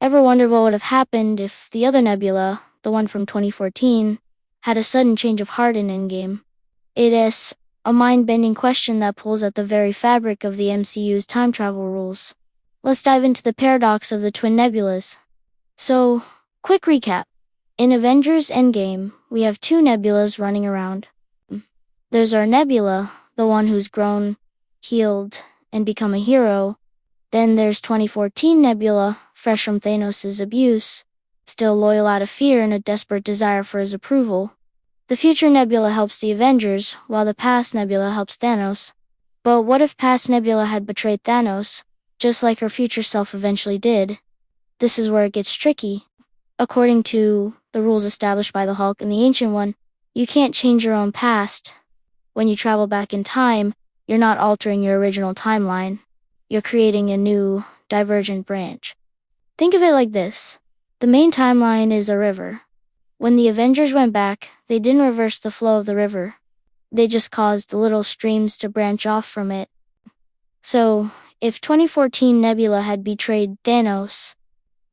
Ever wondered what would have happened if the other Nebula, the one from 2014, had a sudden change of heart in Endgame? It is a mind-bending question that pulls at the very fabric of the MCU's time travel rules. Let's dive into the paradox of the twin nebulas. So, quick recap. In Avengers Endgame, we have two nebulas running around. There's our Nebula, the one who's grown, healed, and become a hero. Then there's 2014 Nebula, fresh from Thanos' abuse, still loyal out of fear and a desperate desire for his approval. The future Nebula helps the Avengers, while the past Nebula helps Thanos. But what if past Nebula had betrayed Thanos, just like her future self eventually did? This is where it gets tricky. According to the rules established by the Hulk and the Ancient One, you can't change your own past. When you travel back in time, you're not altering your original timeline. You're creating a new, divergent branch. Think of it like this. The main timeline is a river. When the Avengers went back, they didn't reverse the flow of the river. They just caused the little streams to branch off from it. So, if 2014 Nebula had betrayed Thanos,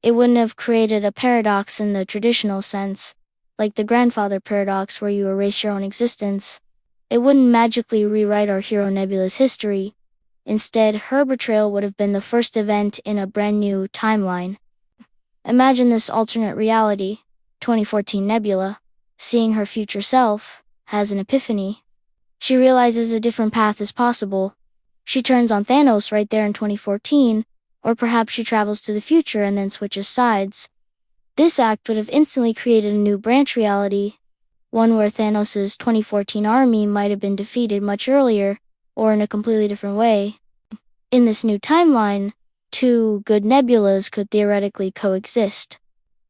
it wouldn't have created a paradox in the traditional sense, like the grandfather paradox where you erase your own existence. It wouldn't magically rewrite our hero Nebula's history. Instead, her betrayal would have been the first event in a brand new timeline. Imagine this alternate reality. 2014 Nebula, seeing her future self, has an epiphany. She realizes a different path is possible. She turns on Thanos right there in 2014, or perhaps she travels to the future and then switches sides. This act would have instantly created a new branch reality, one where Thanos' 2014 army might have been defeated much earlier, or in a completely different way. In this new timeline, two good nebulas could theoretically coexist.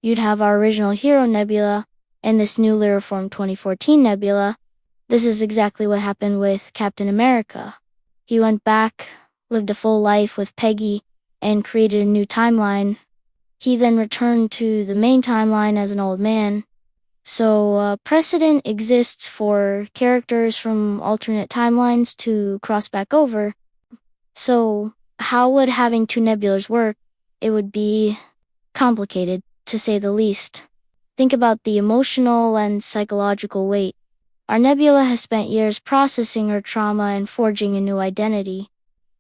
You'd have our original hero Nebula and this newly reformed 2014 Nebula. This is exactly what happened with Captain America. He went back, lived a full life with Peggy, and created a new timeline. He then returned to the main timeline as an old man. So, precedent exists for characters from alternate timelines to cross back over. So, how would having two nebulas work? It would be complicated, to say the least. Think about the emotional and psychological weight. Our Nebula has spent years processing her trauma and forging a new identity.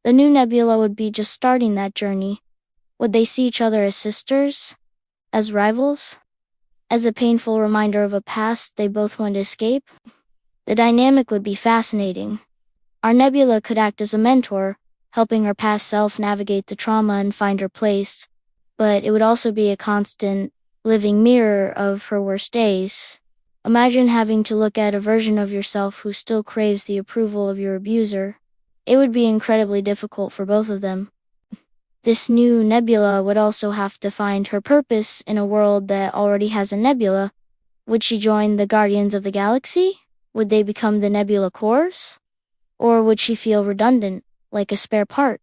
The new Nebula would be just starting that journey. Would they see each other as sisters? As rivals? As a painful reminder of a past they both want to escape? The dynamic would be fascinating. Our Nebula could act as a mentor, helping her past self navigate the trauma and find her place. But it would also be a constant, living mirror of her worst days. Imagine having to look at a version of yourself who still craves the approval of your abuser. It would be incredibly difficult for both of them. This new Nebula would also have to find her purpose in a world that already has a Nebula. Would she join the Guardians of the Galaxy? Would they become the Nebula Corps? Or would she feel redundant, like a spare part?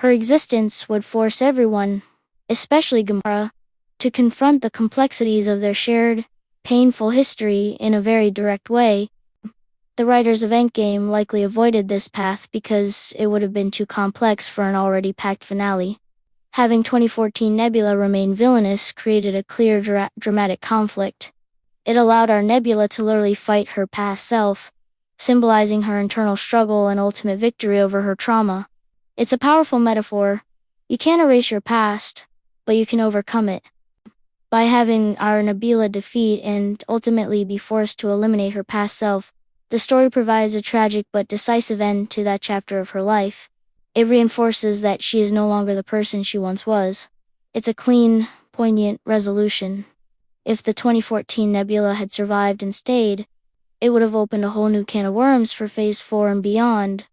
Her existence would force everyone, especially Gamora, to confront the complexities of their shared, painful history in a very direct way. The writers of Endgame likely avoided this path because it would have been too complex for an already packed finale. Having 2014 Nebula remain villainous created a clear dramatic conflict. It allowed our Nebula to literally fight her past self, symbolizing her internal struggle and ultimate victory over her trauma. It's a powerful metaphor. You can't erase your past, but you can overcome it. By having our Nebula defeat and ultimately be forced to eliminate her past self, the story provides a tragic but decisive end to that chapter of her life. It reinforces that she is no longer the person she once was. It's a clean, poignant resolution. If the 2014 Nebula had survived and stayed, it would have opened a whole new can of worms for Phase 4 and beyond.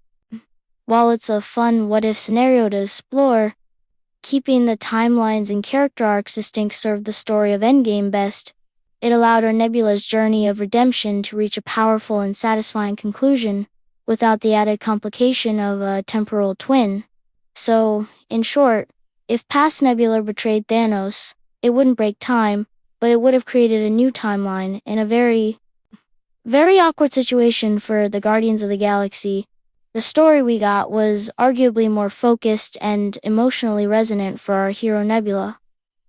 While it's a fun what-if scenario to explore, keeping the timelines and character arcs distinct served the story of Endgame best. It allowed our Nebula's journey of redemption to reach a powerful and satisfying conclusion, without the added complication of a temporal twin. So, in short, if past Nebula betrayed Thanos, it wouldn't break time, but it would have created a new timeline in a very awkward situation for the Guardians of the Galaxy. The story we got was arguably more focused and emotionally resonant for our hero Nebula.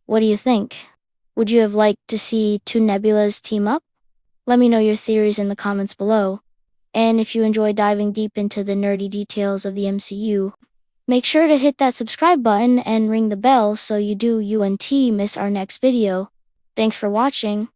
What do you think? Would you have liked to see two Nebulas team up? Let me know your theories in the comments below. And if you enjoy diving deep into the nerdy details of the MCU, make sure to hit that subscribe button and ring the bell so you don't miss our next video. Thanks for watching.